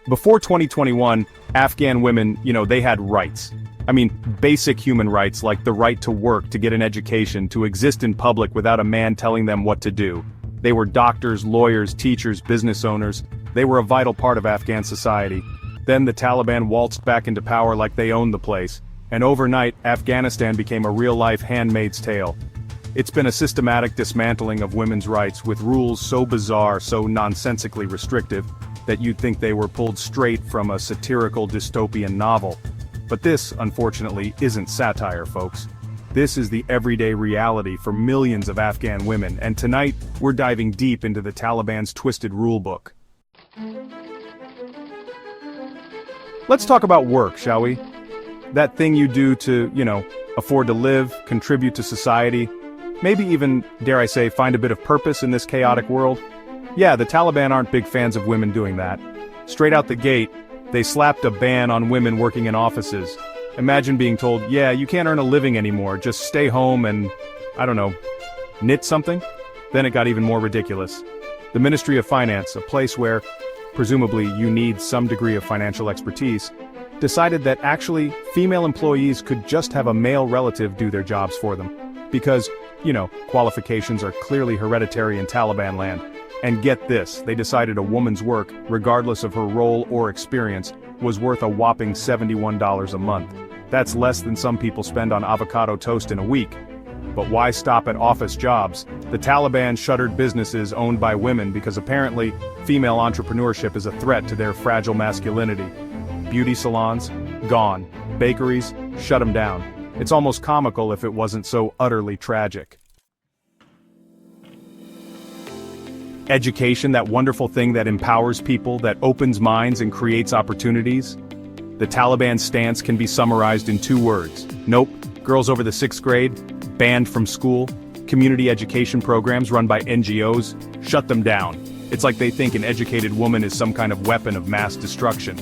Before 2021, Afghan women, they had rights. I mean, basic human rights like the right to work, to get an education, to exist in public without a man telling them what to do. They were doctors, lawyers, teachers, business owners. They were a vital part of Afghan society. Then the Taliban waltzed back into power like they owned the place, and overnight, Afghanistan became a real-life Handmaid's Tale. It's been a systematic dismantling of women's rights with rules so bizarre, so nonsensically restrictive, that you'd think they were pulled straight from a satirical dystopian novel. But this, unfortunately, isn't satire, folks. This is the everyday reality for millions of Afghan women, and tonight, we're diving deep into the Taliban's twisted rulebook. Let's talk about work, shall we? That thing you do to, afford to live, contribute to society, maybe even, dare I say, find a bit of purpose in this chaotic world. Yeah, the Taliban aren't big fans of women doing that. Straight out the gate, they slapped a ban on women working in offices. Imagine being told, yeah, you can't earn a living anymore, just stay home and, knit something? Then it got even more ridiculous. The Ministry of Finance, a place where, presumably, you need some degree of financial expertise, decided that actually, female employees could just have a male relative do their jobs for them. Because, qualifications are clearly hereditary in Taliban land. And get this, they decided a woman's work, regardless of her role or experience, was worth a whopping $71 a month. That's less than some people spend on avocado toast in a week. But why stop at office jobs? The Taliban shuttered businesses owned by women because apparently, female entrepreneurship is a threat to their fragile masculinity. Beauty salons? Gone. Bakeries? Shut them down. It's almost comical if it wasn't so utterly tragic. Education, that wonderful thing that empowers people, that opens minds and creates opportunities. The Taliban's stance can be summarized in 2 words. Nope, girls over the 6th grade, banned from school. Community education programs run by NGOs, shut them down. It's like they think an educated woman is some kind of weapon of mass destruction.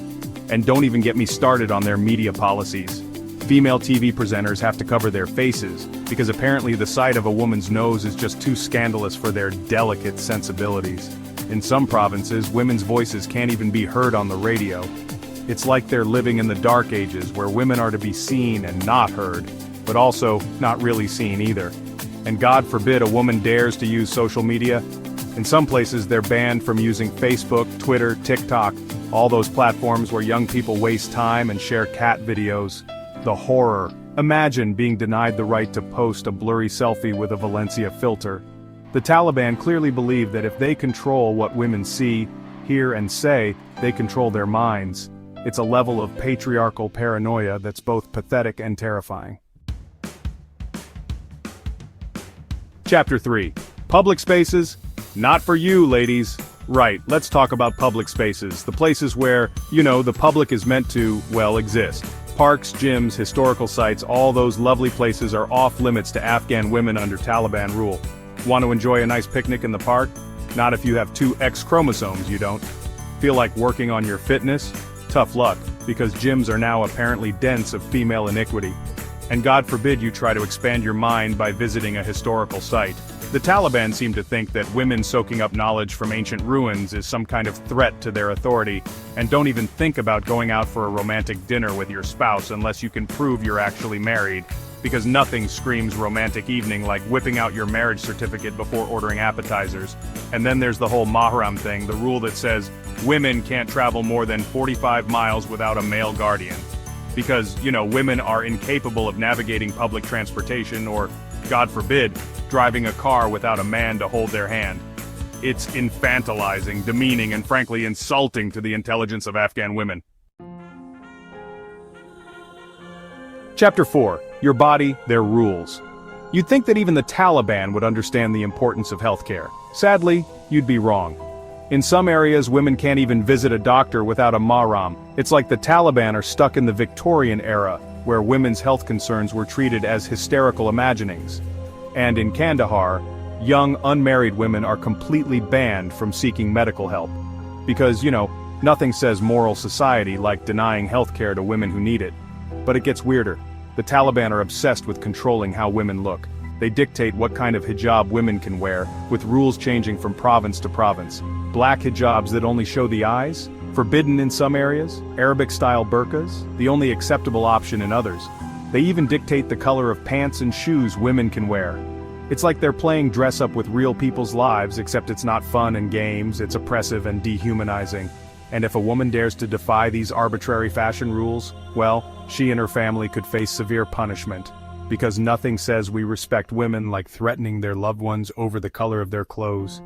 And don't even get me started on their media policies. Female TV presenters have to cover their faces, because apparently the sight of a woman's nose is just too scandalous for their delicate sensibilities. In some provinces, women's voices can't even be heard on the radio. It's like they're living in the dark ages where women are to be seen and not heard, but also not really seen either. And God forbid a woman dares to use social media. In some places they're banned from using Facebook, Twitter, TikTok, all those platforms where young people waste time and share cat videos. The horror. Imagine being denied the right to post a blurry selfie with a Valencia filter. The Taliban clearly believe that if they control what women see, hear and say, they control their minds. It's a level of patriarchal paranoia that's both pathetic and terrifying. Chapter 3. Public spaces? Not for you, ladies. Right, let's talk about public spaces, the places where, the public is meant to, exist. Parks, gyms, historical sites, all those lovely places are off limits to Afghan women under Taliban rule. Want to enjoy a nice picnic in the park? Not if you have 2 X chromosomes, you don't. Feel like working on your fitness? Tough luck, because gyms are now apparently dense of female iniquity. And God forbid you try to expand your mind by visiting a historical site. The Taliban seem to think that women soaking up knowledge from ancient ruins is some kind of threat to their authority, and don't even think about going out for a romantic dinner with your spouse unless you can prove you're actually married, because nothing screams romantic evening like whipping out your marriage certificate before ordering appetizers. And then there's the whole mahram thing, the rule that says women can't travel more than 45 miles without a male guardian. Because, women are incapable of navigating public transportation or, God forbid, driving a car without a man to hold their hand. It's infantilizing, demeaning, and frankly insulting to the intelligence of Afghan women. Chapter 4. Your body, their rules. You'd think that even the Taliban would understand the importance of healthcare. Sadly, you'd be wrong. In some areas, women can't even visit a doctor without a mahram. It's like the Taliban are stuck in the Victorian era, where women's health concerns were treated as hysterical imaginings. And in Kandahar, young unmarried women are completely banned from seeking medical help. Because, nothing says moral society like denying healthcare to women who need it. But it gets weirder. The Taliban are obsessed with controlling how women look. They dictate what kind of hijab women can wear, with rules changing from province to province. Black hijabs that only show the eyes? Forbidden in some areas, Arabic-style burqas, the only acceptable option in others. They even dictate the color of pants and shoes women can wear. It's like they're playing dress-up with real people's lives, except it's not fun and games, it's oppressive and dehumanizing. And if a woman dares to defy these arbitrary fashion rules, well, she and her family could face severe punishment. Because nothing says we respect women like threatening their loved ones over the color of their clothes.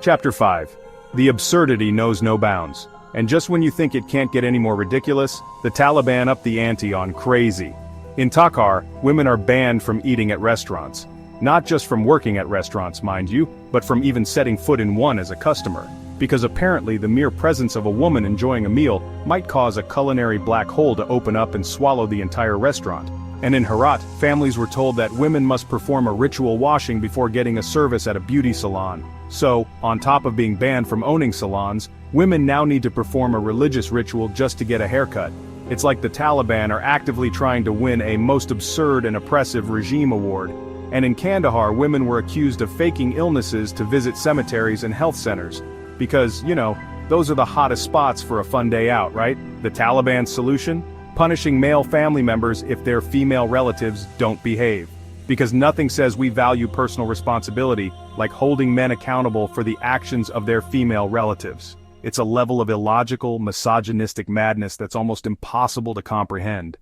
Chapter 5. The absurdity knows no bounds. And just when you think it can't get any more ridiculous, the Taliban up the ante on crazy. In Takhar, women are banned from eating at restaurants. Not just from working at restaurants, mind you, but from even setting foot in one as a customer. Because apparently the mere presence of a woman enjoying a meal might cause a culinary black hole to open up and swallow the entire restaurant. And in Herat, families were told that women must perform a ritual washing before getting a service at a beauty salon. So, on top of being banned from owning salons, women now need to perform a religious ritual just to get a haircut. It's like the Taliban are actively trying to win a most absurd and oppressive regime award. And in Kandahar, women were accused of faking illnesses to visit cemeteries and health centers. Because, you know, those are the hottest spots for a fun day out, right? The Taliban's solution? Punishing male family members if their female relatives don't behave. Because nothing says we value personal responsibility like holding men accountable for the actions of their female relatives. It's a level of illogical, misogynistic madness that's almost impossible to comprehend.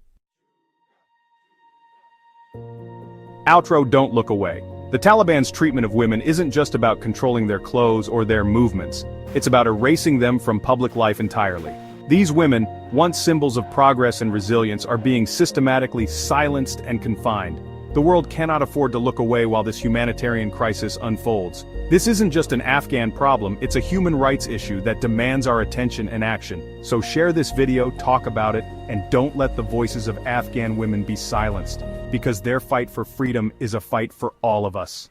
Outro: don't look away. The Taliban's treatment of women isn't just about controlling their clothes or their movements. It's about erasing them from public life entirely. These women, once symbols of progress and resilience, are being systematically silenced and confined. The world cannot afford to look away while this humanitarian crisis unfolds. This isn't just an Afghan problem, it's a human rights issue that demands our attention and action. So share this video, talk about it, and don't let the voices of Afghan women be silenced. Because their fight for freedom is a fight for all of us.